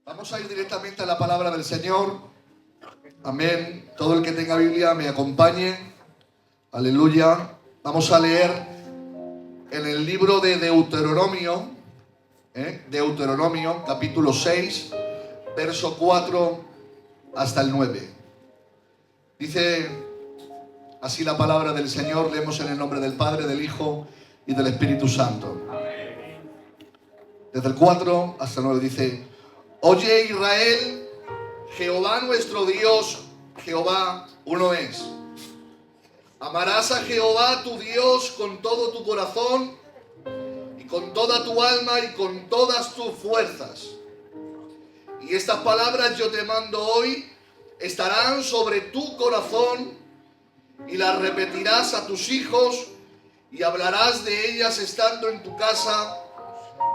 Vamos a ir directamente a la palabra del Señor. Amén. Todo el que tenga Biblia me acompañe. Aleluya. Vamos a leer en el libro de Deuteronomio, Deuteronomio capítulo 6, verso 4 hasta el 9. Dice así la palabra del Señor. Leemos en el nombre del Padre, del Hijo y del Espíritu Santo. Desde el 4 hasta el 9 dice: Oye Israel, Jehová nuestro Dios, Jehová uno es. Amarás a Jehová tu Dios con todo tu corazón y con toda tu alma y con todas tus fuerzas. Y estas palabras yo te mando hoy estarán sobre tu corazón y las repetirás a tus hijos y hablarás de ellas estando en tu casa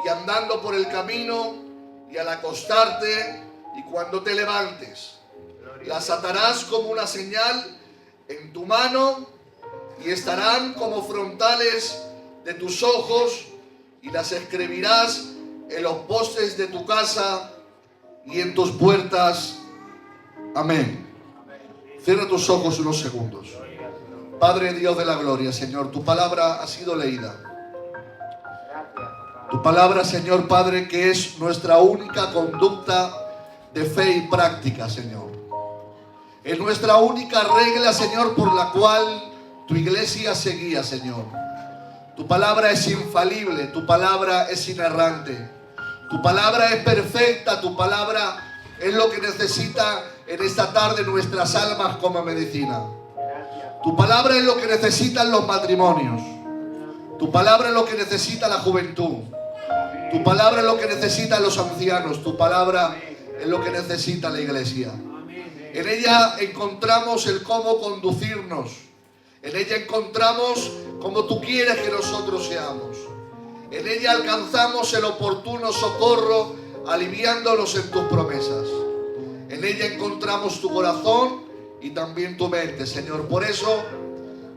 y andando por el camino y al acostarte y cuando te levantes. Las atarás como una señal en tu mano y estarán como frontales de tus ojos y las escribirás en los postes de tu casa y en tus puertas. Amén. Cierra tus ojos unos segundos. Padre Dios de la gloria, Señor, tu palabra ha sido leída. Tu palabra, Señor Padre, que es nuestra única conducta de fe y práctica, Señor. Es nuestra única regla, Señor, por la cual tu iglesia se guía, Señor. Tu palabra es infalible, tu palabra es inerrante. Tu palabra es perfecta, tu palabra es lo que necesita en esta tarde nuestras almas como medicina. Tu palabra es lo que necesitan los matrimonios. Tu palabra es lo que necesita la juventud. Tu palabra es lo que necesitan los ancianos. Tu palabra es lo que necesita la iglesia. En ella encontramos el cómo conducirnos. En ella encontramos cómo tú quieres que nosotros seamos. En ella alcanzamos el oportuno socorro, aliviándonos en tus promesas. En ella encontramos tu corazón y también tu mente, Señor. Por eso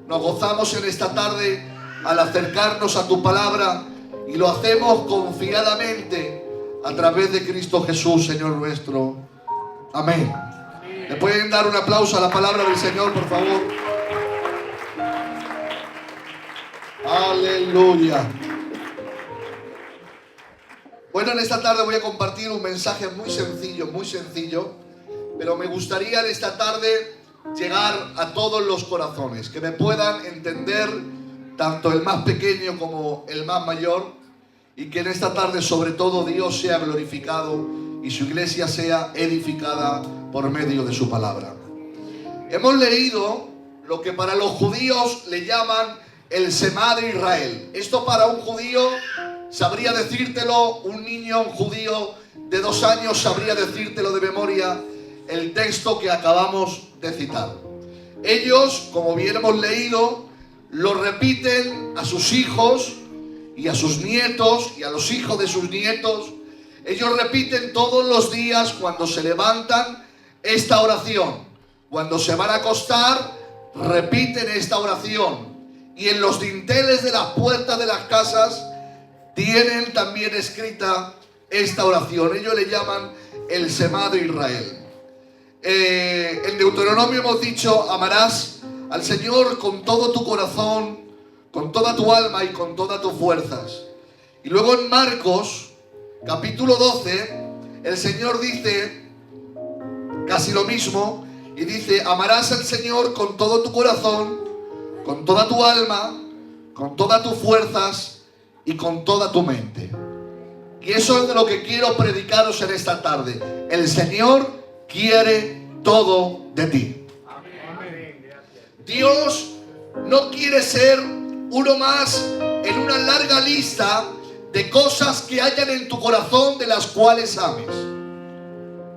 nos gozamos en esta tarde al acercarnos a tu palabra y lo hacemos confiadamente a través de Cristo Jesús, Señor nuestro. Amén. ¿Le pueden dar un aplauso a la palabra del Señor, por favor? Aleluya. Bueno, en esta tarde voy a compartir un mensaje muy sencillo, pero me gustaría en esta tarde llegar a todos los corazones, que me puedan entender tanto el más pequeño como el más mayor, y que en esta tarde sobre todo Dios sea glorificado y su iglesia sea edificada por medio de su palabra. Hemos leído lo que para los judíos le llaman el Semá de Israel. Esto para un judío sabría decírtelo, un niño, un judío de 2 años sabría decírtelo de memoria el texto que acabamos de citar. Ellos, como bien hemos leído, lo repiten a sus hijos y a sus nietos y a los hijos de sus nietos. Ellos repiten todos los días cuando se levantan esta oración. Cuando se van a acostar, repiten esta oración. Y en los dinteles de las puertas de las casas tienen también escrita esta oración. Ellos le llaman el Semá de Israel. En Deuteronomio hemos dicho: amarás al Señor con todo tu corazón, con toda tu alma y con todas tus fuerzas. Y luego en Marcos, capítulo 12, el Señor dice casi lo mismo y dice: amarás al Señor con todo tu corazón, con toda tu alma, con todas tus fuerzas y con toda tu mente. Y eso es de lo que quiero predicaros en esta tarde. El Señor quiere todo de ti. Dios no quiere ser uno más en una larga lista de cosas que hayan en tu corazón de las cuales ames.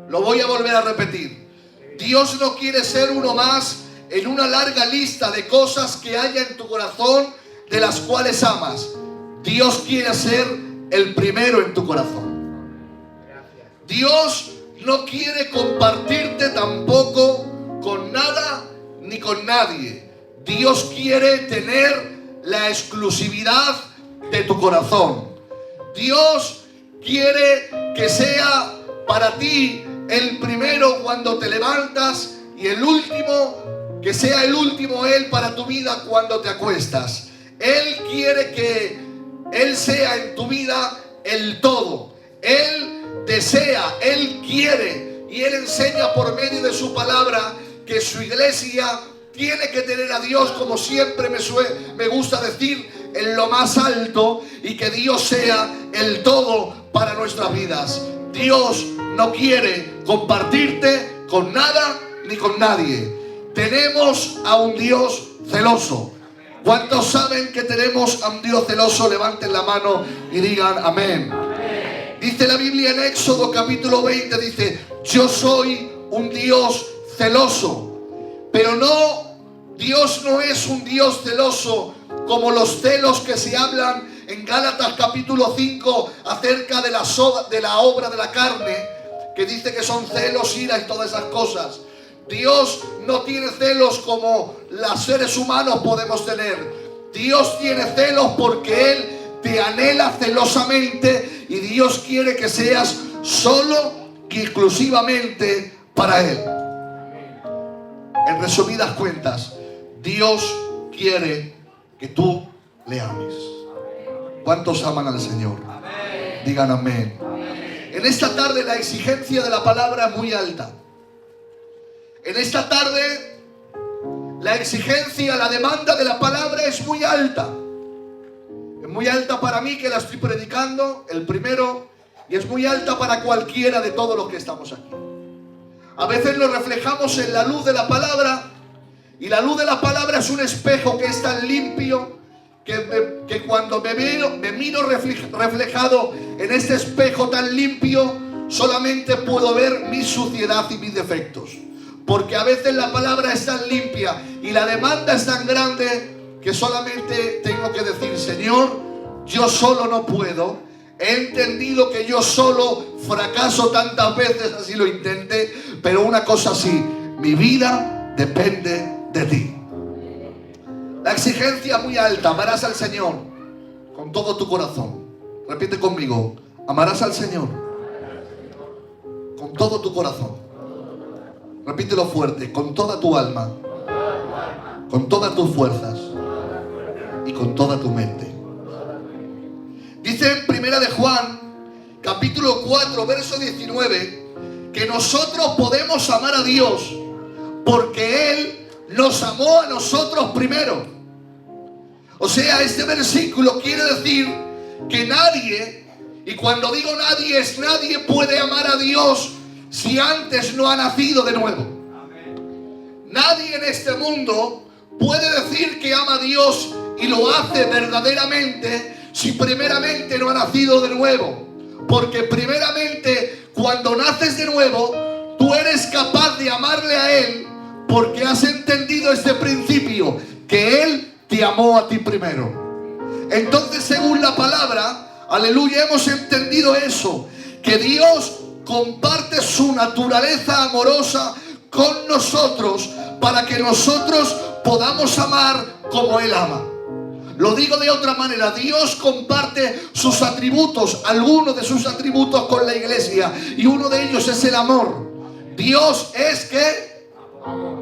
Lo voy a volver a repetir. Dios no quiere ser uno más en una larga lista de cosas que haya en tu corazón de las cuales amas. Dios quiere ser el primero en tu corazón. Dios no quiere compartirte tampoco con nada ni con nadie. Dios quiere tener la exclusividad de tu corazón. Dios quiere que sea para ti el primero cuando te levantas y el último, que sea el último Él para tu vida cuando te acuestas. Él quiere que Él sea en tu vida el todo. Él desea, Él quiere y Él enseña por medio de su palabra que su iglesia tiene que tener a Dios, como siempre me gusta decir, en lo más alto, y que Dios sea el todo para nuestras vidas. Dios no quiere compartirte con nada ni con nadie. Tenemos a un Dios celoso. ¿Cuántos saben que tenemos a un Dios celoso? Levanten la mano y digan amén. Amén. Dice la Biblia en Éxodo capítulo 20, dice: yo soy un Dios celoso. Pero no, Dios no es un Dios celoso como los celos que se hablan en Gálatas capítulo 5 acerca de la obra de la carne, que dice que son celos, ira y todas esas cosas. Dios no tiene celos como los seres humanos podemos tener. Dios tiene celos porque Él te anhela celosamente y Dios quiere que seas solo y exclusivamente para Él. En resumidas cuentas, Dios quiere que tú le ames. ¿Cuántos aman al Señor? Digan amén. En esta tarde la exigencia de la palabra es muy alta. En esta tarde la exigencia, la demanda de la palabra es muy alta. Es muy alta para mí que la estoy predicando, el primero, y es muy alta para cualquiera de todos los que estamos aquí. A veces lo reflejamos en la luz de la palabra, y la luz de la palabra es un espejo que es tan limpio que cuando me miro reflejado en este espejo tan limpio, solamente puedo ver mi suciedad y mis defectos. Porque a veces la palabra es tan limpia y la demanda es tan grande que solamente tengo que decir: Señor, yo solo no puedo. He entendido que yo solo fracaso tantas veces, así lo intenté, pero una cosa sí, mi vida depende de ti. La exigencia muy alta: amarás al Señor con todo tu corazón. Repite conmigo: amarás al Señor con todo tu corazón. Repítelo fuerte: con toda tu alma, con todas tus fuerzas y con toda tu mente. Dice en Primera de Juan, capítulo 4, verso 19, que nosotros podemos amar a Dios porque Él nos amó a nosotros primero. O sea, este versículo quiere decir que nadie, y cuando digo nadie, es nadie puede amar a Dios si antes no ha nacido de nuevo. Nadie en este mundo puede decir que ama a Dios y lo hace verdaderamente si primeramente no ha nacido de nuevo. Porque primeramente, cuando naces de nuevo, tú eres capaz de amarle a Él porque has entendido este principio, que Él te amó a ti primero. Entonces, según la palabra, aleluya, hemos entendido eso, que Dios comparte su naturaleza amorosa con nosotros para que nosotros podamos amar como Él ama. Lo digo de otra manera: Dios comparte sus atributos, algunos de sus atributos con la iglesia, y uno de ellos es el amor. Dios es ¿qué?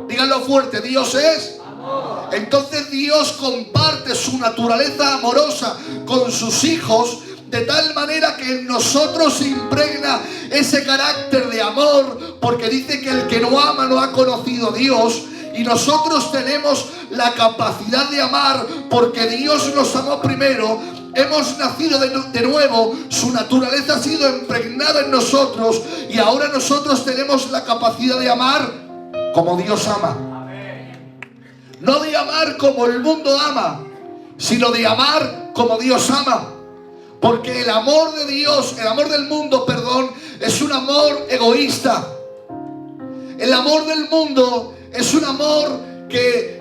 Díganlo fuerte: Dios es amor. Entonces Dios comparte su naturaleza amorosa con sus hijos, de tal manera que en nosotros se impregna ese carácter de amor, porque dice que el que no ama no ha conocido a Dios. Y nosotros tenemos la capacidad de amar porque Dios nos amó primero. Hemos nacido de nuevo, su naturaleza ha sido impregnada en nosotros y ahora nosotros tenemos la capacidad de amar como Dios ama. No de amar como el mundo ama, sino de amar como Dios ama. Porque el amor de Dios, el amor del mundo, perdón, es un amor egoísta. El amor del mundo es un amor que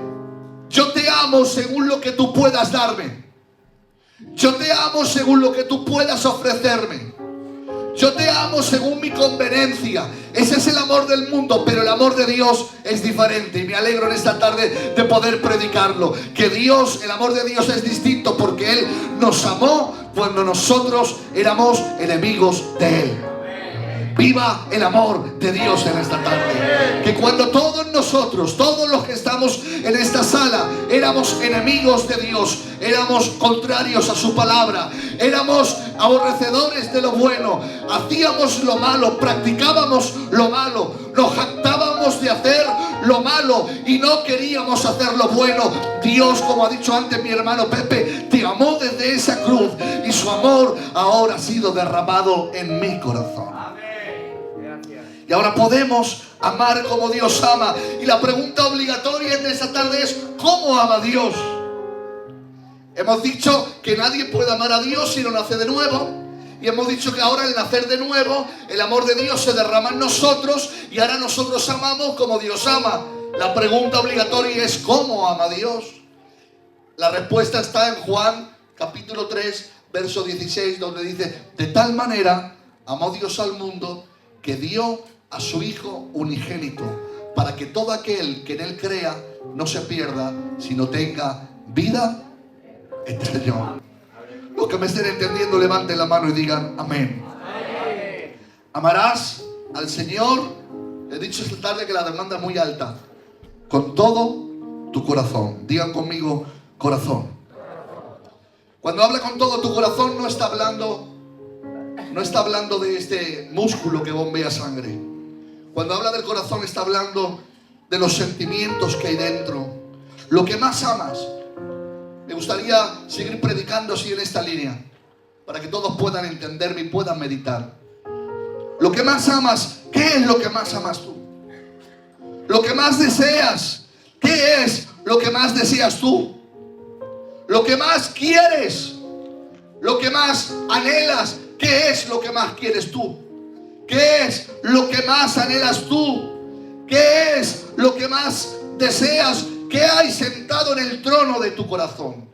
yo te amo según lo que tú puedas darme. Yo te amo según lo que tú puedas ofrecerme. Yo te amo según mi conveniencia. Ese es el amor del mundo, pero el amor de Dios es diferente. Y me alegro en esta tarde de poder predicarlo. Que Dios, el amor de Dios es distinto porque Él nos amó cuando nosotros éramos enemigos de Él. viva el amor de Dios en esta tarde. Que cuando todos nosotros, todos los que estamos en esta sala, éramos enemigos de Dios, éramos contrarios a su palabra, éramos aborrecedores de lo bueno, hacíamos lo malo, practicábamos lo malo, nos jactábamos de hacer lo malo y no queríamos hacer lo bueno. Dios, como ha dicho antes mi hermano Pepe, te amó desde esa cruz y su amor ahora ha sido derramado en mi corazón. Y ahora podemos amar como Dios ama. Y la pregunta obligatoria de esta tarde es: ¿cómo ama Dios? Hemos dicho que nadie puede amar a Dios si no nace de nuevo. Y hemos dicho que ahora al nacer de nuevo, el amor de Dios se derrama en nosotros y ahora nosotros amamos como Dios ama. La pregunta obligatoria es: ¿cómo ama Dios? La respuesta está en Juan capítulo 3, verso 16, donde dice: de tal manera amó Dios al mundo que dio a su Hijo unigénito, para que todo aquel que en Él crea no se pierda, sino tenga vida eterna. Los que me estén entendiendo, levanten la mano y digan amén. Amarás al Señor, he dicho esta tarde que la demanda es muy alta, con todo tu corazón. Digan conmigo: corazón. Cuando habla con todo tu corazón, no está hablando de este músculo que bombea sangre. Cuando habla del corazón, está hablando de los sentimientos que hay dentro, lo que más amas. Me gustaría seguir predicando así en esta línea, para que todos puedan entenderme y puedan meditar. Lo que más amas, ¿qué es lo que más amas tú? Lo que más deseas, ¿qué es lo que más deseas tú? Lo que más quieres, lo que más anhelas, ¿qué es lo que más quieres tú? ¿Qué es lo que más anhelas tú? ¿Qué es lo que más deseas? ¿Qué hay sentado en el trono de tu corazón?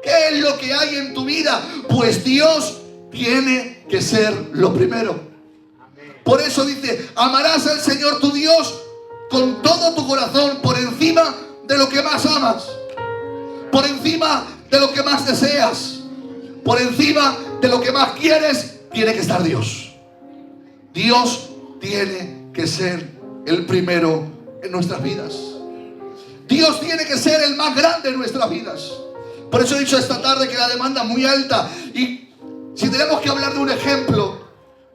¿Qué es lo que hay en tu vida? Pues Dios tiene que ser lo primero. Por eso dice: amarás al Señor tu Dios con todo tu corazón, por encima de lo que más amas, por encima de lo que más deseas, por encima de lo que más quieres, tiene que estar Dios. Dios tiene que ser el primero en nuestras vidas. Dios tiene que ser el más grande en nuestras vidas. Por eso he dicho esta tarde que la demanda es muy alta. Y si tenemos que hablar de un ejemplo,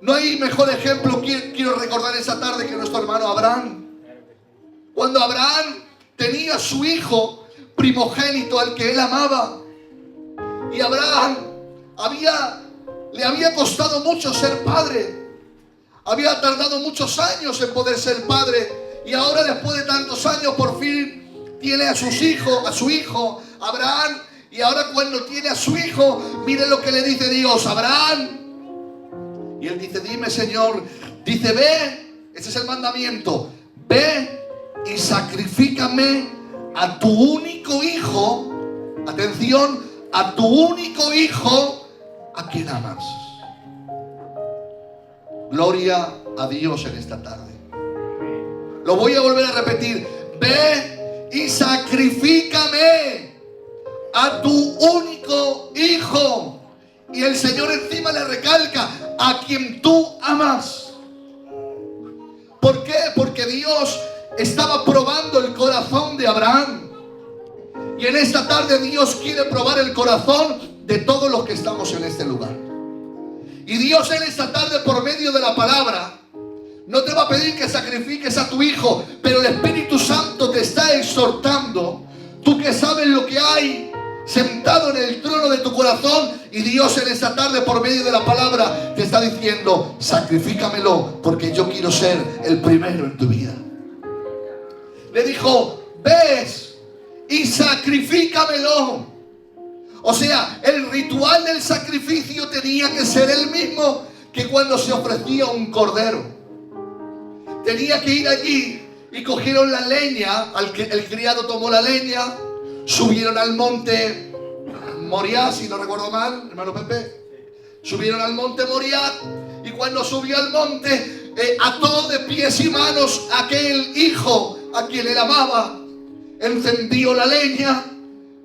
no hay mejor ejemplo que quiero recordar esta tarde que nuestro hermano Abraham. Cuando Abraham tenía a su hijo primogénito, al que él amaba, y Abraham le había costado mucho ser padre. Había tardado muchos años en poder ser padre. Y ahora, después de tantos años, por fin tiene a su hijo Abraham. Y ahora, cuando tiene a su hijo, mire lo que le dice Dios: Abraham. Y él dice: dime, Señor. Dice: ve, ese es el mandamiento, ve y sacrifícame a tu único hijo. Atención, a tu único hijo, a quien amas. Gloria a Dios en esta tarde. Lo voy a volver a repetir: ve y sacrifícame a tu único hijo. Y el Señor encima le recalca: a quien tú amas. ¿Por qué? Porque Dios estaba probando el corazón de Abraham. Y en esta tarde Dios quiere probar el corazón de todos los que estamos en este lugar. Y Dios en esta tarde, por medio de la palabra, no te va a pedir que sacrifiques a tu hijo, pero el Espíritu Santo te está exhortando. Tú que sabes lo que hay sentado en el trono de tu corazón, y Dios en esta tarde, por medio de la palabra, te está diciendo: sacrifícamelo, porque yo quiero ser el primero en tu vida. Le dijo: ves y sacrifícamelo. O sea, el ritual del sacrificio tenía que ser el mismo que cuando se ofrecía un cordero. Tenía que ir allí y cogieron la leña, el criado tomó la leña, subieron al monte Moriah, si no recuerdo mal, hermano Pepe. Subieron al monte Moriah, y cuando subió al monte, ató de pies y manos a aquel hijo a quien él amaba, encendió la leña.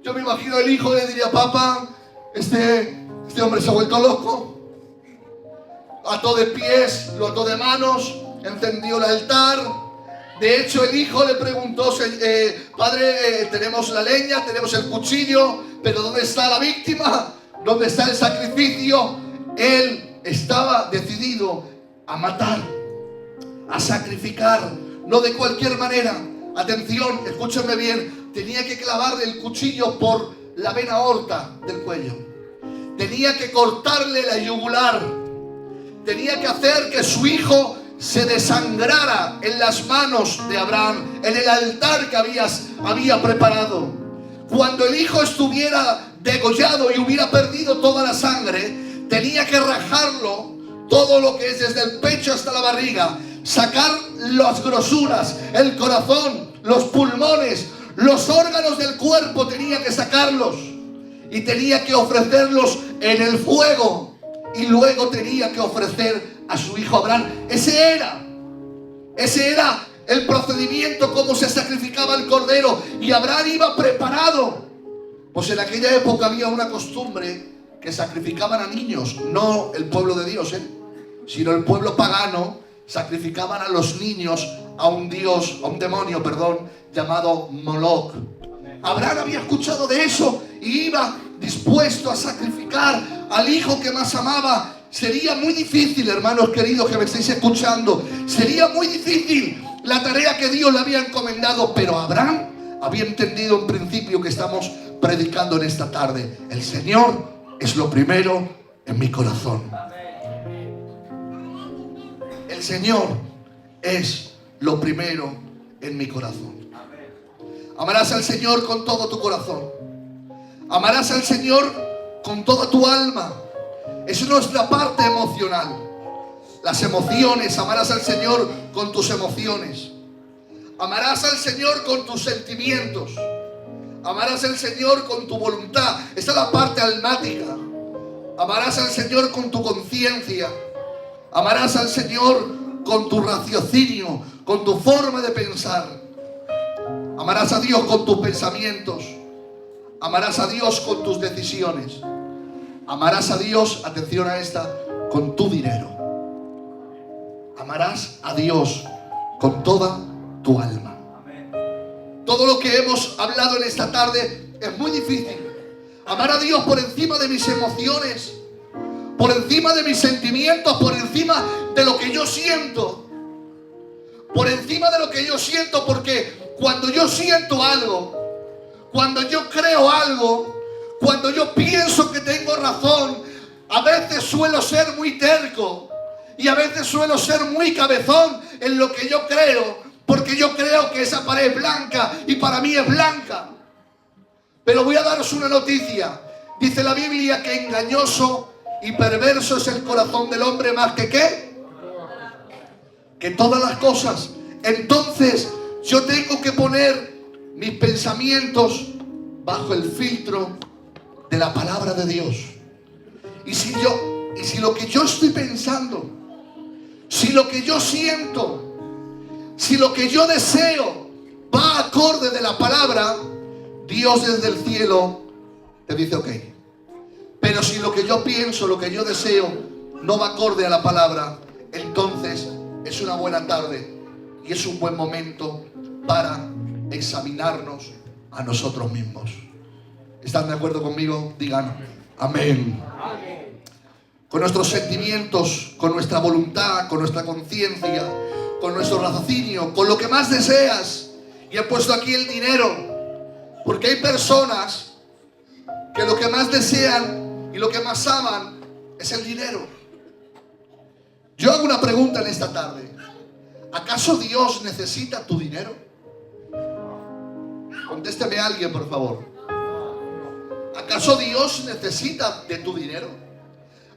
Yo me imagino el hijo le diría: papá, este hombre se ha vuelto loco. ató de pies, lo ató de manos, encendió el altar. De hecho, el hijo le preguntó, padre, tenemos la leña, tenemos el cuchillo, pero ¿dónde está la víctima? ¿Dónde está el sacrificio? Él estaba decidido a matar, a sacrificar, no de cualquier manera. Atención, escúchenme bien, tenía que clavarle el cuchillo por la vena aorta del cuello. Tenía que cortarle la yugular. Tenía que hacer que su hijo se desangrara en las manos de Abraham, en el altar que había preparado. Cuando el hijo estuviera degollado y hubiera perdido toda la sangre, tenía que rajarlo, todo lo que es desde el pecho hasta la barriga, sacar las grosuras, el corazón, los pulmones, los órganos del cuerpo, tenía que sacarlos y tenía que ofrecerlos en el fuego. Y luego tenía que ofrecer a su hijo Abraham. Ese era el procedimiento, cómo se sacrificaba el cordero. Y Abraham iba preparado. Pues en aquella época había una costumbre que sacrificaban a niños. No el pueblo de Dios, sino el pueblo pagano. Sacrificaban a los niños a un dios, a un demonio, llamado Moloch. Abraham había escuchado de eso y iba dispuesto a sacrificar al hijo que más amaba. Sería muy difícil, hermanos queridos que me estáis escuchando, sería muy difícil la tarea que Dios le había encomendado, pero Abraham había entendido un principio que estamos predicando en esta tarde: el Señor es lo primero en mi corazón. El Señor es lo primero en mi corazón. Amarás al Señor con todo tu corazón. Amarás al Señor con toda tu alma. Eso no es la parte emocional. Las emociones, amarás al Señor con tus emociones. Amarás al Señor con tus sentimientos. Amarás al Señor con tu voluntad. Esta es la parte almática. Amarás al Señor con tu conciencia. Amarás al Señor con tu raciocinio, con tu forma de pensar. Amarás a Dios con tus pensamientos. Amarás a Dios con tus decisiones. Amarás a Dios, atención a esta, con tu dinero. Amarás a Dios con toda tu alma. Todo lo que hemos hablado en esta tarde es muy difícil. Amar a Dios por encima de mis emociones, por encima de mis sentimientos, por encima de lo que yo siento. Por encima de lo que yo siento, porque cuando yo siento algo, cuando yo creo algo, cuando yo pienso que tengo razón, a veces suelo ser muy terco y a veces suelo ser muy cabezón en lo que yo creo, porque yo creo que esa pared es blanca y para mí es blanca. Pero voy a daros una noticia. Dice la Biblia que engañoso y perverso es el corazón del hombre más que ¿qué? Que todas las cosas. Entonces yo tengo que poner mis pensamientos bajo el filtro de la palabra de Dios. Y si lo que yo estoy pensando, si lo que yo siento, si lo que yo deseo va acorde de la palabra, Dios desde el cielo te dice ok. Pero si lo que yo pienso, lo que yo deseo no va acorde a la palabra, entonces es una buena tarde y es un buen momento para examinarnos a nosotros mismos. ¿Están de acuerdo conmigo? Digan amén. Con nuestros sentimientos, con nuestra voluntad, con nuestra conciencia, con nuestro raciocinio, con lo que más deseas. Y he puesto aquí el dinero, porque hay personas que lo que más desean y lo que más aman es el dinero. Yo hago una pregunta en esta tarde. ¿Acaso Dios necesita tu dinero? Contésteme a alguien, por favor. ¿Acaso Dios necesita de tu dinero?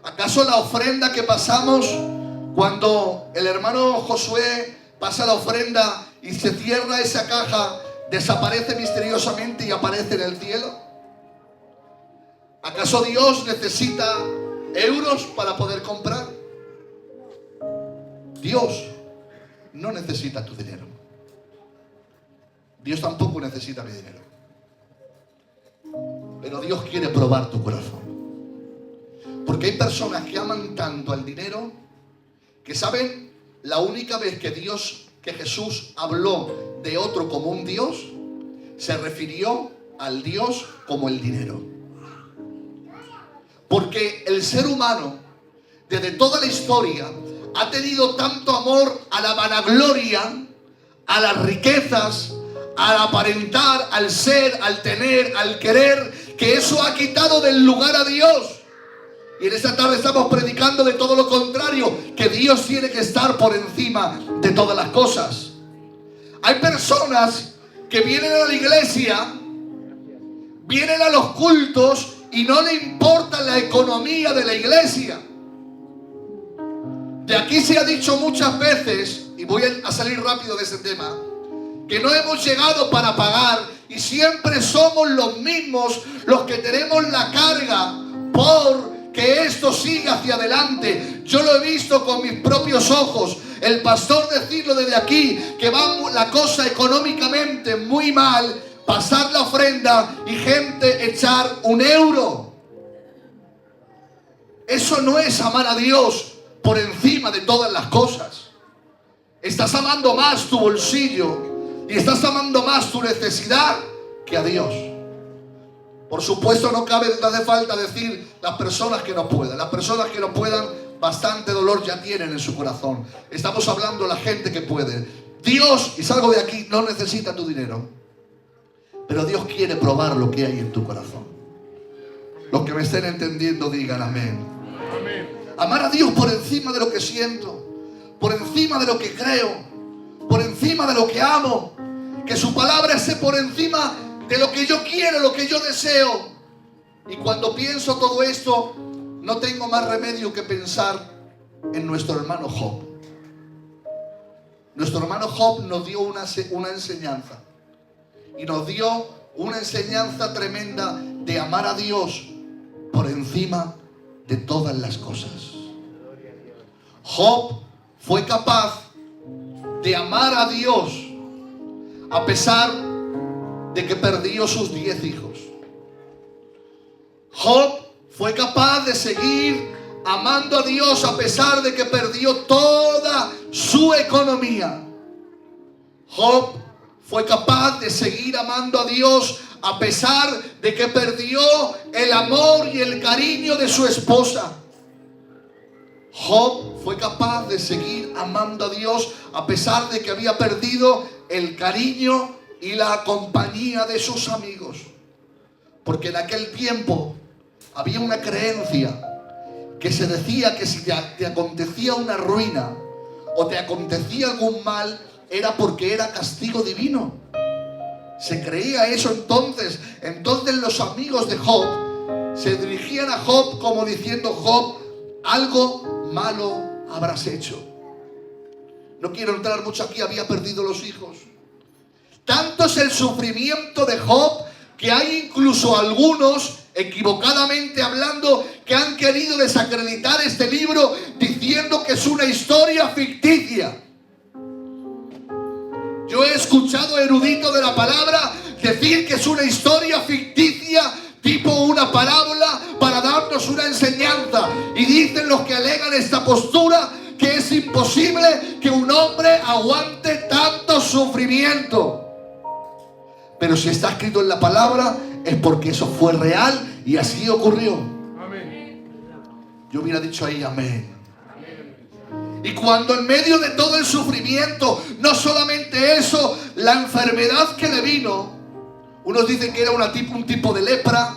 ¿Acaso la ofrenda que pasamos cuando el hermano Josué pasa la ofrenda y se cierra esa caja, desaparece misteriosamente y aparece en el cielo? ¿Acaso Dios necesita euros para poder comprar? Dios no necesita tu dinero. Dios tampoco necesita mi dinero. Pero Dios quiere probar tu corazón. Porque hay personas que aman tanto al dinero que saben, la única vez que Jesús habló de otro como un Dios, se refirió al Dios como el dinero. Porque el ser humano, desde toda la historia, ha tenido tanto amor a la vanagloria, a las riquezas, al aparentar, al ser, al tener, al querer, que eso ha quitado del lugar a Dios. Y en esta tarde estamos predicando de todo lo contrario, que Dios tiene que estar por encima de todas las cosas. Hay personas que vienen a la iglesia, vienen a los cultos y no le importa la economía de la iglesia. De aquí se ha dicho muchas veces, y voy a salir rápido de ese tema, que no hemos llegado para pagar y siempre somos los mismos los que tenemos la carga por que esto siga hacia adelante. Yo lo he visto con mis propios ojos. El pastor decirlo desde aquí, que va la cosa económicamente muy mal, pasar la ofrenda y gente echar €1. Eso no es amar a Dios por encima de todas las cosas. Estás amando más tu bolsillo y estás amando más tu necesidad que a Dios. Por supuesto, no hace falta decir las personas que no puedan. Las personas que no puedan, bastante dolor ya tienen en su corazón. Estamos hablando de la gente que puede. Dios, y salgo de aquí, no necesita tu dinero, pero Dios quiere probar lo que hay en tu corazón. Los que me estén entendiendo digan amén. Amén. Amar a Dios por encima de lo que siento, por encima de lo que creo, por encima de lo que amo. Que su palabra esté por encima de lo que yo quiero, lo que yo deseo. Y cuando pienso todo esto, no tengo más remedio que pensar en nuestro hermano Job. Nuestro hermano Job nos dio una enseñanza. Y nos dio una enseñanza tremenda de amar a Dios por encima de todas las cosas. Job fue capaz de amar a Dios a pesar de que perdió sus 10 hijos. Job fue capaz de seguir amando a Dios a pesar de que perdió toda su economía. Job fue capaz de seguir amando a Dios a pesar de que perdió el amor y el cariño de su esposa. Job fue capaz de seguir amando a Dios a pesar de que había perdido el cariño y la compañía de sus amigos. Porque en aquel tiempo había una creencia que se decía que si te acontecía una ruina o te acontecía algún mal, era porque era castigo divino. Se creía eso entonces. Entonces los amigos de Job se dirigían a Job como diciendo: Job, algo malo habrás hecho. No quiero entrar mucho aquí, había perdido los hijos. Tanto es el sufrimiento de Job que hay incluso algunos, equivocadamente hablando, que han querido desacreditar este libro diciendo que es una historia ficticia. Yo he escuchado eruditos de la palabra decir que es una historia ficticia, tipo una parábola, para darnos una enseñanza. Y dicen los que alegan esta postura que es imposible que un hombre aguante tanto sufrimiento. Pero si está escrito en la palabra, es porque eso fue real y así ocurrió. Amén. Yo hubiera dicho ahí amén. Y cuando en medio de todo el sufrimiento, no solamente eso, la enfermedad que le vino, unos dicen que era un tipo de lepra,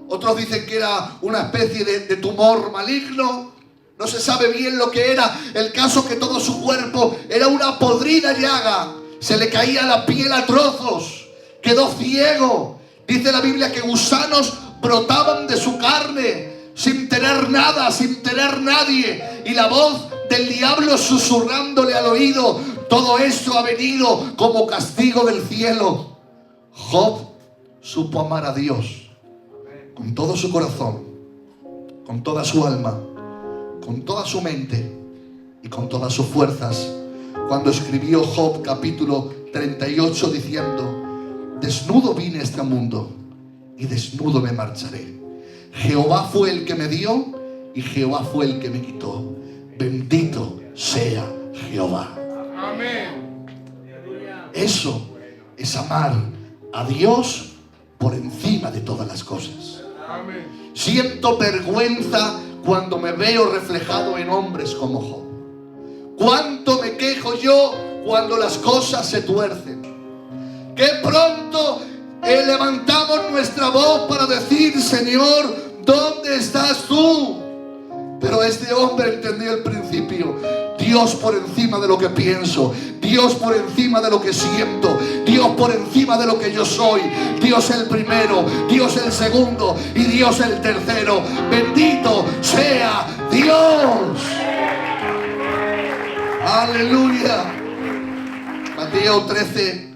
otros dicen que era una especie de tumor maligno, no se sabe bien lo que era. El caso que todo su cuerpo era una podrida llaga, se le caía la piel a trozos, quedó ciego. Dice la Biblia que gusanos brotaban de su carne, sin tener nada, sin tener nadie, y la voz del diablo susurrándole al oído: todo esto ha venido como castigo del cielo. Job supo amar a Dios con todo su corazón, con toda su alma, con toda su mente y con todas sus fuerzas, cuando escribió Job capítulo 38 diciendo: desnudo vine a este mundo y desnudo me marcharé. Jehová fue el que me dio y Jehová fue el que me quitó. Bendito sea Jehová. Amén. Eso es amar a Dios por encima de todas las cosas. Amén. Siento vergüenza cuando me veo reflejado en hombres como Job. Cuánto me quejo yo cuando las cosas se tuercen. Que pronto levantamos nuestra voz para decir: Señor, ¿dónde estás tú? Pero este hombre entendió el principio: Dios por encima de lo que pienso, Dios por encima de lo que siento, Dios por encima de lo que yo soy. Dios el primero, Dios el segundo y Dios el tercero. Bendito sea Dios. Aleluya. Mateo 13,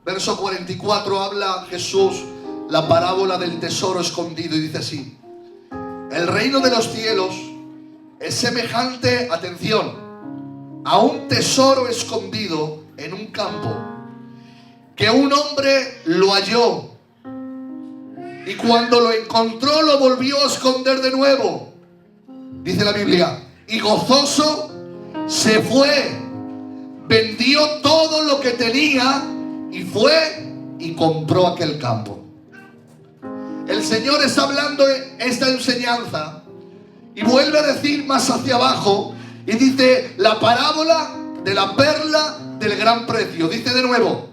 verso 44, habla Jesús la parábola del tesoro escondido y dice así: el reino de los cielos es semejante, atención, a un tesoro escondido en un campo, que un hombre lo halló y cuando lo encontró lo volvió a esconder de nuevo. Dice la Biblia, y gozoso se fue, vendió todo lo que tenía y fue y compró aquel campo. El Señor está hablando esta enseñanza y vuelve a decir más hacia abajo y dice la parábola de la perla del gran precio. Dice de nuevo: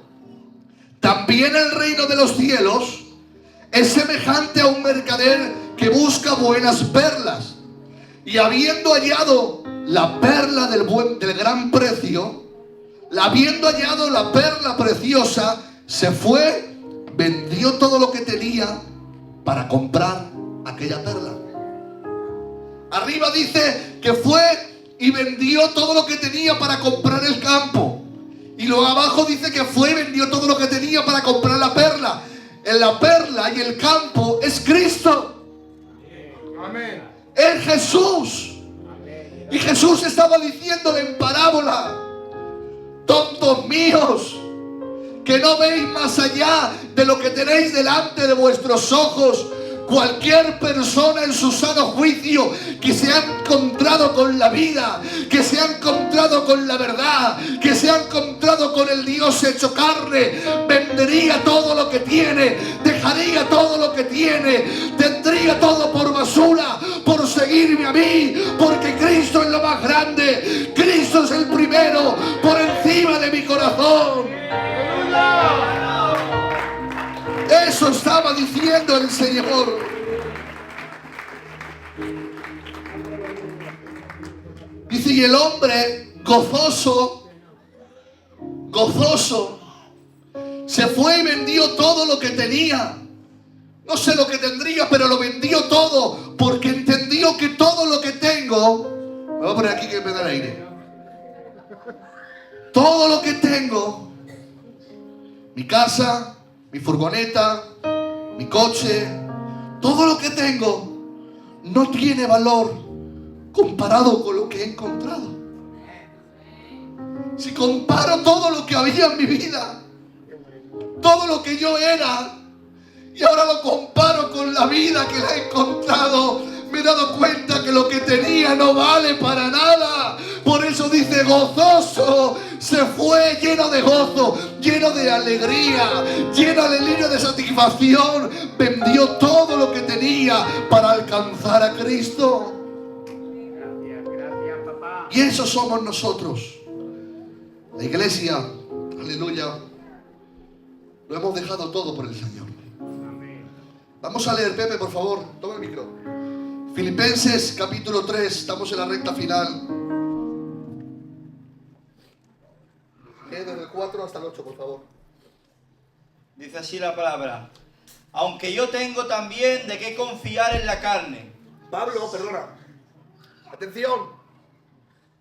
también el reino de los cielos es semejante a un mercader que busca buenas perlas, y habiendo hallado la perla del gran precio, habiendo hallado la perla preciosa, se fue, vendió todo lo que tenía para comprar aquella perla. Arriba dice que fue y vendió todo lo que tenía para comprar el campo. Y luego abajo dice que fue y vendió todo lo que tenía para comprar la perla. En la perla y el campo es Cristo. Amén. Es Jesús. Y Jesús estaba diciéndole en parábola: tontos míos, que no veis más allá de lo que tenéis delante de vuestros ojos. Cualquier persona en su sano juicio que se ha encontrado con la vida, que se ha encontrado con la verdad, que se ha encontrado con el Dios hecho carne, vendería todo lo que tiene, dejaría todo lo que tiene, tendría todo por basura, por seguirme a mí, porque Cristo es lo más grande, Cristo es el primero, por encima de mi corazón. Eso estaba diciendo el Señor. Dice, y el hombre gozoso, se fue y vendió todo lo que tenía. No sé lo que tendría, pero lo vendió todo, porque entendió que todo lo que tengo, me voy a poner aquí que me da el aire. Todo lo que tengo, mi casa, mi furgoneta, mi coche, todo lo que tengo no tiene valor comparado con lo que he encontrado. Si comparo todo lo que había en mi vida, todo lo que yo era, y ahora lo comparo con la vida que la he encontrado, me he dado cuenta que lo que tenía no vale para nada. Por eso dice, gozoso se fue, lleno de gozo, lleno de alegría, lleno de satisfacción. Vendió todo lo que tenía para alcanzar a Cristo. Gracias, papá. Y eso somos nosotros. La iglesia, aleluya, lo hemos dejado todo por el Señor. Vamos a leer, Pepe, por favor, toma el micro. Filipenses capítulo 3, estamos en la recta final. Desde el 4 hasta el 8, por favor. Dice así la palabra: aunque yo tengo también de qué confiar en la carne. Pablo, perdona. Atención.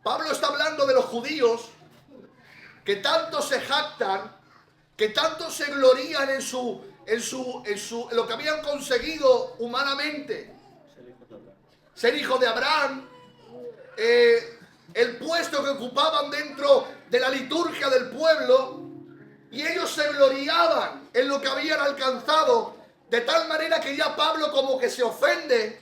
Pablo está hablando de los judíos que tanto se jactan, que tanto se glorían en lo que habían conseguido humanamente. Ser hijo de Abraham, el puesto que ocupaban dentro de la liturgia del pueblo, y ellos se gloriaban en lo que habían alcanzado, de tal manera que ya Pablo como que se ofende,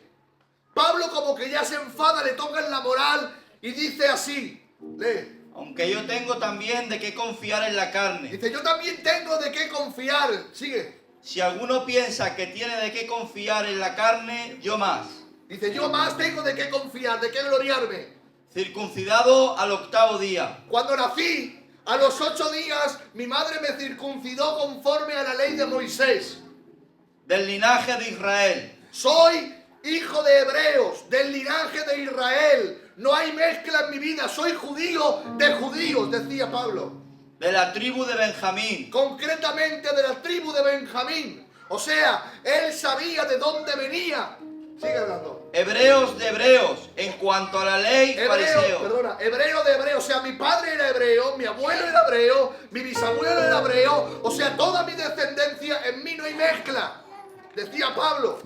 Pablo como que ya se enfada, le tocan la moral Y dice así, lee. Aunque yo tengo también de qué confiar en la carne. Dice, yo también tengo de qué confiar. Sigue. Si alguno piensa que tiene de qué confiar en la carne, yo más. Dice, yo más tengo de qué confiar, de qué gloriarme. Circuncidado al 8º día. Cuando nací, a los 8 días, mi madre me circuncidó conforme a la ley de Moisés. Del linaje de Israel. Soy hijo de hebreos, del linaje de Israel. No hay mezcla en mi vida, soy judío de judíos, decía Pablo. De la tribu de Benjamín. Concretamente de la tribu de Benjamín. O sea, él sabía de dónde venía. Sigue hablando. Hebreos de hebreos, en cuanto a la ley, fariseo. Hebreo de hebreo. O sea, mi padre era hebreo, mi abuelo era hebreo, mi bisabuelo era hebreo. O sea, toda mi descendencia, en mí no hay mezcla. Decía Pablo.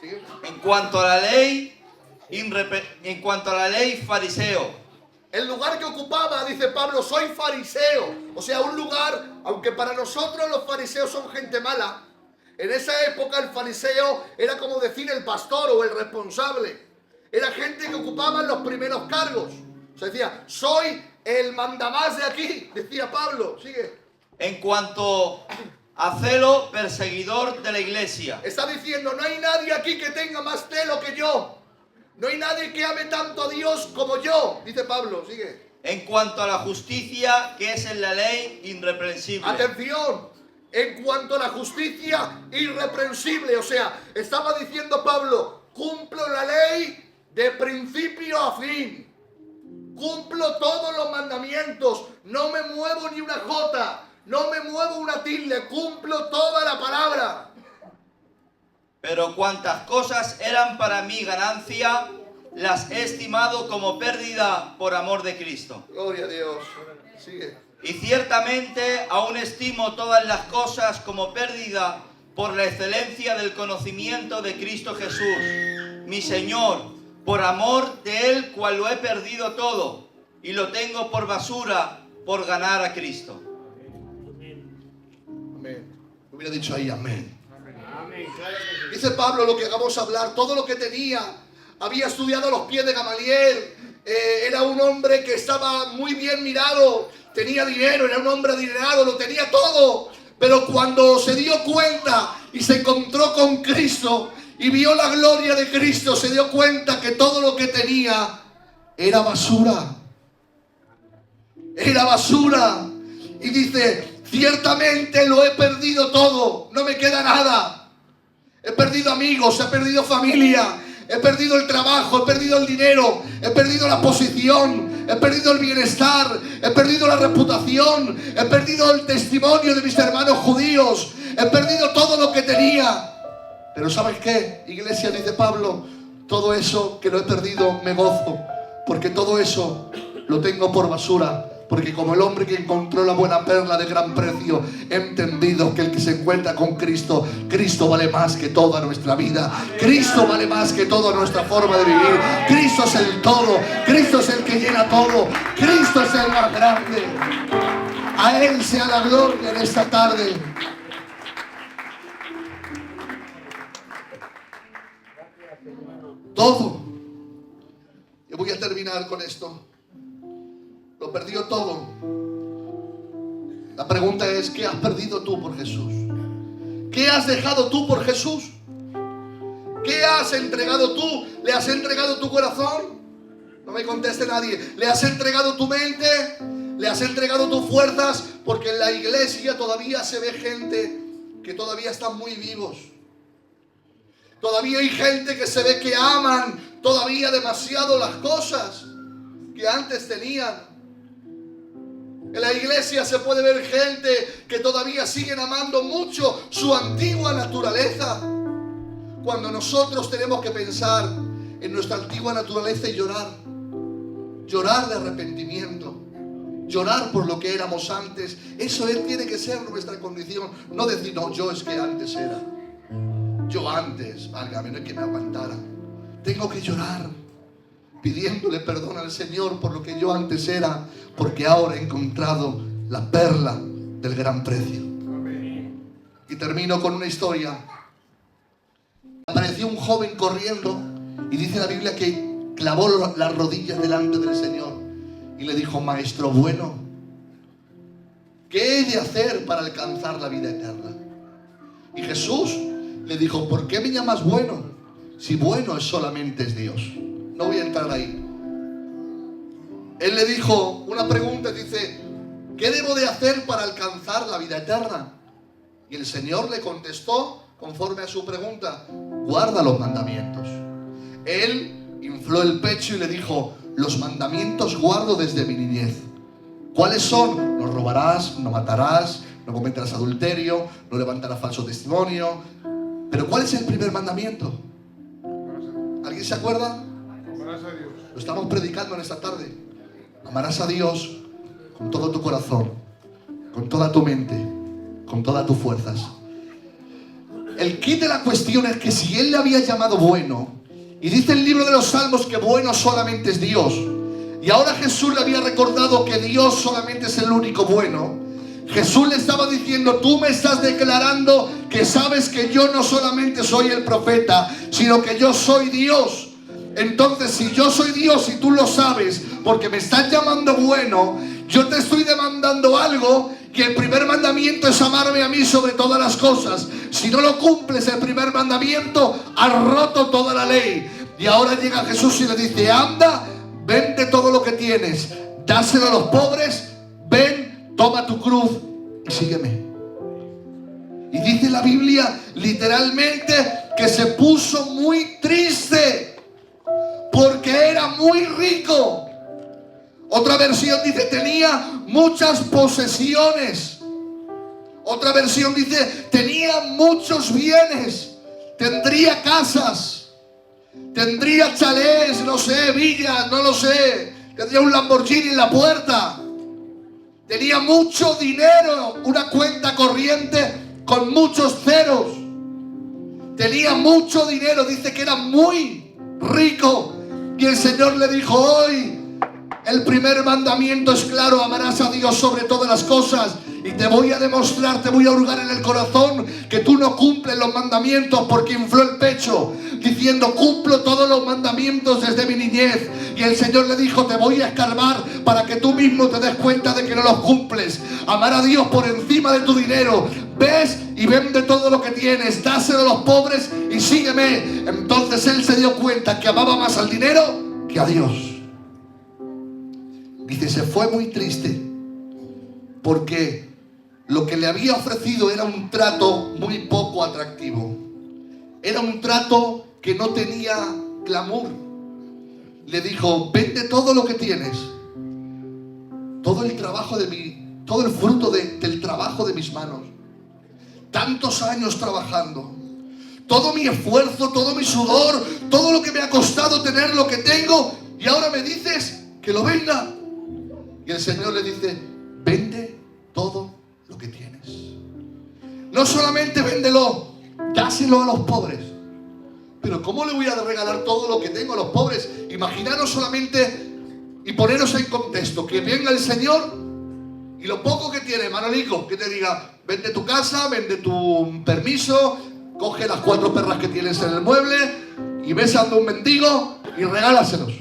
¿Sigue? En cuanto a la ley, fariseo. El lugar que ocupaba, dice Pablo, soy fariseo. O sea, un lugar, aunque para nosotros los fariseos son gente mala, en esa época el fariseo era como decir el pastor o el responsable. Era gente que ocupaba los primeros cargos. O sea, decía, soy el mandamás de aquí, decía Pablo. Sigue. En cuanto a celo, perseguidor de la iglesia. Está diciendo, no hay nadie aquí que tenga más celo que yo. No hay nadie que ame tanto a Dios como yo, dice Pablo. Sigue. En cuanto a la justicia, que es en la ley irreprensible. Atención, en cuanto a la justicia irreprensible. O sea, estaba diciendo Pablo, cumplo la ley de principio a fin. Cumplo todos los mandamientos. No me muevo ni una jota. No me muevo una tilde. Cumplo toda la palabra. Pero cuantas cosas eran para mí ganancia, las he estimado como pérdida por amor de Cristo. Gloria a Dios. Sigue. Y ciertamente aún estimo todas las cosas como pérdida por la excelencia del conocimiento de Cristo Jesús, mi Señor, por amor de Él, cual lo he perdido todo, y lo tengo por basura por ganar a Cristo. Amén. Hubiera dicho ahí amén. Dice Pablo lo que acabamos de hablar, todo lo que tenía, había estudiado a los pies de Gamaliel, era un hombre que estaba muy bien mirado, tenía dinero, era un hombre adinerado, lo tenía todo, pero cuando se dio cuenta y se encontró con Cristo y vio la gloria de Cristo, se dio cuenta que todo lo que tenía era basura. Era basura. Y dice, ciertamente lo he perdido todo, no me queda nada. He perdido amigos, he perdido familia, he perdido el trabajo, he perdido el dinero, he perdido la posición, he perdido el bienestar, he perdido la reputación, he perdido el testimonio de mis hermanos judíos, he perdido todo lo que tenía. Pero ¿sabes qué? Iglesia, dice Pablo, todo eso que lo he perdido me gozo, porque todo eso lo tengo por basura. Porque como el hombre que encontró la buena perla de gran precio, he entendido que el que se encuentra con Cristo, Cristo vale más que toda nuestra vida. Cristo vale más que toda nuestra forma de vivir. Cristo es el todo. Cristo es el que llena todo. Cristo es el más grande. A Él sea la gloria en esta tarde. Todo. Yo voy a terminar con esto. Lo perdió todo. La pregunta es, ¿qué has perdido tú por Jesús? ¿Qué has dejado tú por Jesús? ¿Qué has entregado tú? ¿Le has entregado tu corazón? No me conteste nadie. ¿Le has entregado tu mente? ¿Le has entregado tus fuerzas? Porque en la iglesia todavía se ve gente que todavía están muy vivos. Todavía hay gente que se ve que aman todavía demasiado las cosas que antes tenían. En la iglesia se puede ver gente que todavía siguen amando mucho su antigua naturaleza. Cuando nosotros tenemos que pensar en nuestra antigua naturaleza y llorar. Llorar de arrepentimiento. Llorar por lo que éramos antes. Eso tiene que ser nuestra condición. No decir, no, yo es que antes era. Yo antes, válgame, no es que me aguantara. Tengo que llorar, pidiéndole perdón al Señor por lo que yo antes era, porque ahora he encontrado la perla del gran precio. Y termino con una historia. Apareció un joven corriendo Y dice la Biblia que clavó las rodillas delante del Señor y le dijo: Maestro bueno, ¿qué he de hacer para alcanzar la vida eterna? Y Jesús le dijo: ¿por qué me llamas bueno? Si bueno solamente es Dios. No voy a entrar ahí. Él le dijo una pregunta, dice: ¿qué debo de hacer para alcanzar la vida eterna? Y el Señor le contestó conforme a su pregunta: guarda los mandamientos. Él infló el pecho y le dijo: los mandamientos guardo desde mi niñez. ¿Cuáles son? No robarás, no matarás, no cometerás adulterio, no levantarás falso testimonio. Pero ¿cuál es el primer mandamiento? ¿Alguien se acuerda? Amarás a Dios. Lo estamos predicando en esta tarde. Amarás a Dios con todo tu corazón, con toda tu mente, con todas tus fuerzas. El kit de la cuestión es que si Él le había llamado bueno, y dice el libro de los Salmos que bueno solamente es Dios, y ahora Jesús le había recordado que Dios solamente es el único bueno, Jesús le estaba diciendo: tú me estás declarando que sabes que yo no solamente soy el profeta, sino que yo soy Dios. Entonces, si yo soy Dios y tú lo sabes, porque me estás llamando bueno, yo te estoy demandando algo, que el primer mandamiento es amarme a mí sobre todas las cosas. Si no lo cumples el primer mandamiento, has roto toda la ley. Y ahora llega Jesús y le dice: anda, vende todo lo que tienes, dáselo a los pobres, ven, toma tu cruz y sígueme. Y dice la Biblia literalmente que se puso muy triste porque era muy rico. Otra versión dice: tenía muchas posesiones. Otra versión dice: tenía muchos bienes. Tendría casas, tendría chalés, no sé, villas, no lo sé. Tendría un Lamborghini en la puerta. Tenía mucho dinero, una cuenta corriente con muchos ceros. Tenía mucho dinero, dice que era muy rico. Y el Señor le dijo: hoy el primer mandamiento es claro, amarás a Dios sobre todas las cosas. Y te voy a demostrar, te voy a hurgar en el corazón que tú no cumples los mandamientos, porque infló el pecho diciendo: cumplo todos los mandamientos desde mi niñez. Y el Señor le dijo: te voy a escarbar para que tú mismo te des cuenta de que no los cumples. Amar a Dios por encima de tu dinero. Ves y vende todo lo que tienes, dáselo a los pobres y sígueme. Entonces él se dio cuenta que amaba más al dinero que a Dios. Dice: se fue muy triste porque lo que le había ofrecido era un trato muy poco atractivo. Era un trato que no tenía glamour. Le dijo: vende todo lo que tienes, todo el trabajo todo el fruto del trabajo de mis manos, tantos años trabajando, todo mi esfuerzo, todo mi sudor, todo lo que me ha costado tener lo que tengo, y ahora me dices que lo venda. Y el Señor le dice: vende todo lo que tienes. No solamente véndelo, dáselo a los pobres. Pero ¿cómo le voy a regalar todo lo que tengo a los pobres? Imaginaros solamente y poneros en contexto que venga el Señor y lo poco que tiene, Manolico, que te diga: vende tu casa, vende tu permiso, coge las 4 perras que tienes en el mueble y ves a un mendigo y regálaselos.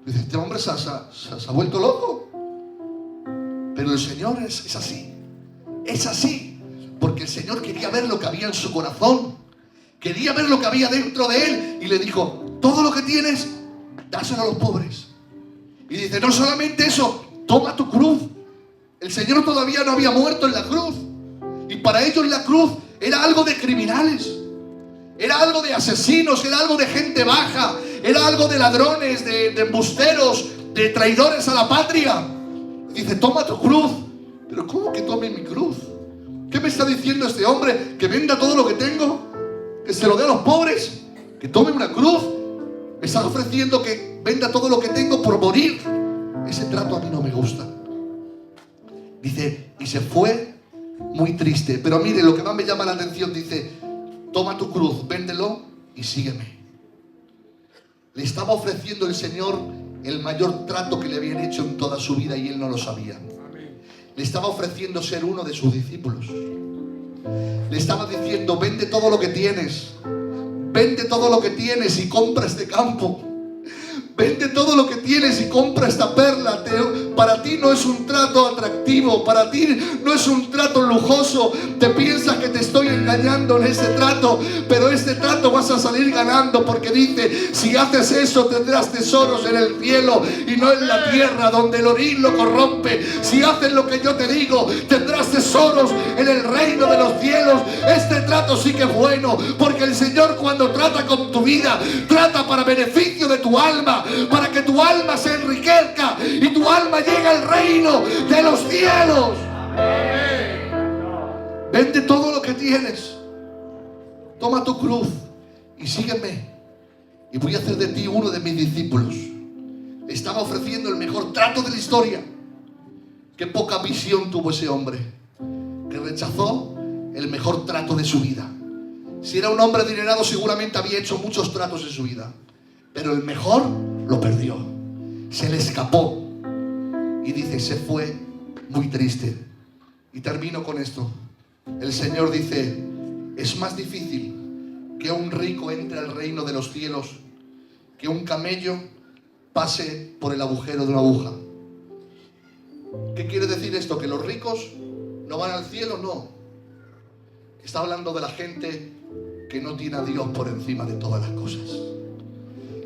Dice: este hombre se ha vuelto loco. Pero el Señor es así. Es así. Porque el Señor quería ver lo que había en su corazón. Quería ver lo que había dentro de él. Y le dijo: todo lo que tienes, dáselo a los pobres. Y dice: no solamente eso, toma tu cruz. El Señor todavía no había muerto en la cruz. Y para ellos la cruz era algo de criminales. Era algo de asesinos, era algo de gente baja, era algo de ladrones, de embusteros, de traidores a la patria. Dice: toma tu cruz. Pero ¿cómo que tome mi cruz? ¿Qué me está diciendo este hombre? ¿Que venda todo lo que tengo? ¿Que se lo dé a los pobres? ¿Que tome una cruz? Me está ofreciendo que venda todo lo que tengo por morir. Ese trato a mí no me gusta. Dice: y se fue muy triste. Pero mire, lo que más me llama la atención, dice: toma tu cruz, véndelo y sígueme. Le estaba ofreciendo el Señor el mayor trato que le habían hecho en toda su vida y él no lo sabía. Le estaba ofreciendo ser uno de sus discípulos. Le estaba diciendo: vende todo lo que tienes, Vende todo lo que tienes y compra este campo. Vende todo lo que tienes y compra esta perla. Para ti no es un trato atractivo, para ti no es un trato lujoso. Te piensas que te estoy engañando en ese trato, pero este trato vas a salir ganando, porque dice: si haces eso tendrás tesoros en el cielo y no en la tierra, donde el orín lo corrompe. Si haces lo que yo te digo, tendrás tesoros en el reino de los cielos. Este trato sí que es bueno, porque el Señor, cuando trata con tu vida, trata para beneficio de tu alma, para que tu alma se enriquezca y tu alma llegue al reino de los cielos. Vende todo lo que tienes, toma tu cruz y sígueme, y voy a hacer de ti uno de mis discípulos. Estaba ofreciendo el mejor trato de la historia. Qué poca visión tuvo ese hombre, que rechazó el mejor trato de su vida. Si era un hombre adinerado, seguramente había hecho muchos tratos en su vida, pero el mejor lo perdió, se le escapó, y dice, se fue muy triste. Y termino con esto. El Señor dice: es más difícil que un rico entre al reino de los cielos que un camello pase por el agujero de una aguja. ¿Qué quiere decir esto? ¿Que los ricos no van al cielo? No. Está hablando de la gente que no tiene a Dios por encima de todas las cosas.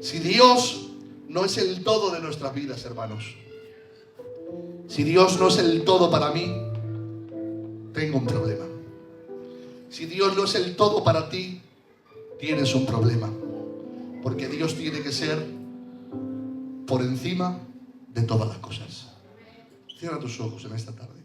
Si Dios no es el todo de nuestras vidas, hermanos, si Dios no es el todo para mí, tengo un problema. Si Dios no es el todo para ti, tienes un problema. Porque Dios tiene que ser por encima de todas las cosas. Cierra tus ojos en esta tarde.